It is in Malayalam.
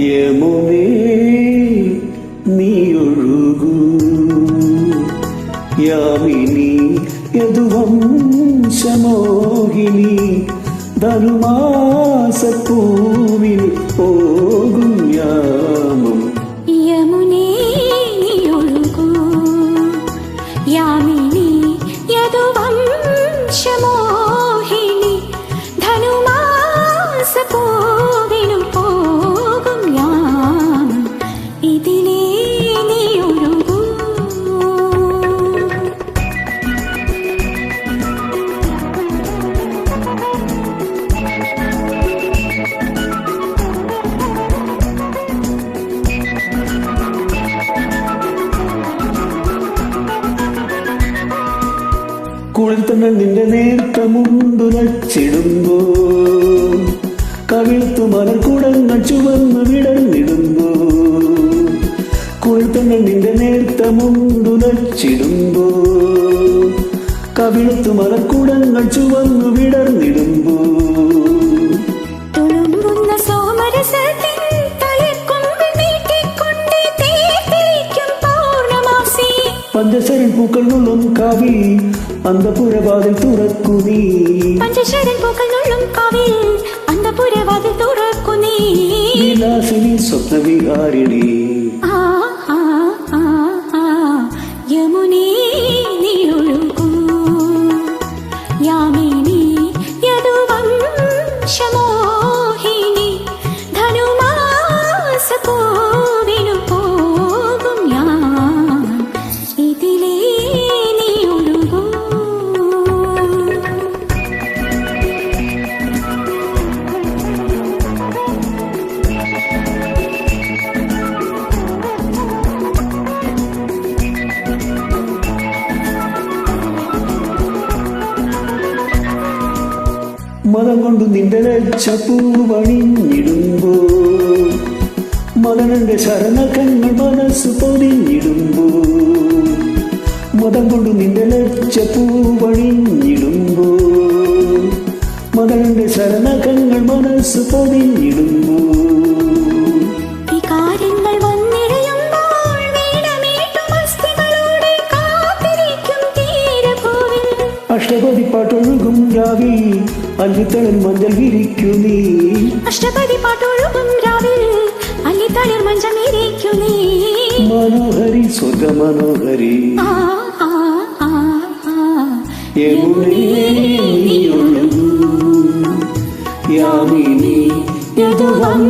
യമുനേ നീയൊഴുകൂ യാമിനി യദുവംശമോഹിനി ധനുമാസപ്പൂവിൽ പോകും യാമം. യമുനേ നീയൊഴുകൂ യാമിനി യദുവംശമോഹിനി ധനുമാസപ്പൂവിനു പോകും യാമം. ഇതിലേ നീയൊഴുകൂ. കുളിർ തന്നെ നിന്റെ നേർത്ത മുണ്ടുലച്ചിടുമ്പോ കവിളത്തു മലർക്കുടങ്ങൾ ചുവന്ന് വിടർന്നിടുമ്പോ കുളിർ തന്നെ നിന്റെ നേർത്ത മുണ്ടുലച്ചിടുമ്പോ കവിളത്തു മലർക്കുടങ്ങൾ ചുവന്നു വിടർന്നിടുമ്പോ തുളുമ്പുന്ന സോമരസത്തിൻ തളിർക്കൊമ്പിൽ നീട്ടിക്കൊണ്ട് തീർത്തിരിക്കും പൗർണമാസി. പഞ്ചശരൻ പൂക്കൾ നുള്ളും കാവിൽ അന്തപുരവാതിൽ തുറക്കു നീ. പഞ്ചശരൻ പൂക്കൾ നുള്ളും കാവിൽ അന്തപുരവാതിൽ തുറക്കു നീ. വിലാസിനി സ്വപ്നവിഹാരിണി. യമുനേ നീയൊഴുകൂ യാമിനി യദുവംശമോഹിനി ധനുമാസപ്പൂവിനു പോകും യാമം. ഇതിലേ നീയൊഴുകൂ. മതം കൊണ്ട് നിന്റെ ലക്ഷപ്പൂവണിഞ്ഞിടുമ്പോ മകനന്റെ ശരണകങ്ങൾ മനസ്സ് പൊതിഞ്ഞിടുമ്പോ മതം കൊണ്ട് നിന്റെ ലക്ഷപ്പൂവണിഞ്ഞിടുമ്പോ മകനന്റെ ശരണകങ്ങൾ മനസ്സ് പൊതിഞ്ഞിടുമ്പോ വികാരങ്ങൾ വന്നിഴയുമ്പോൾ വീണമേറ്റും അസ്ഥികളോടെ കാത്തിരിക്കും തീരഭൂവിൽ. അഷ്ടപതി പാട്ടൊഴുകും രാവിൽ അല്ലിത്തളിൽ മഞ്ചൽ വിരിക്കു നീ. അഷ്ടപതി പാട്ടൊഴുകും രാവിൽ അല്ലിത്തളിർ മഞ്ചം വിരിക്കു നീ. മനോഹരി സ്വർഗ മനോഹരി. യമുനേ നീയൊഴുകൂ യാമിനി യദുവംശമോഹിനി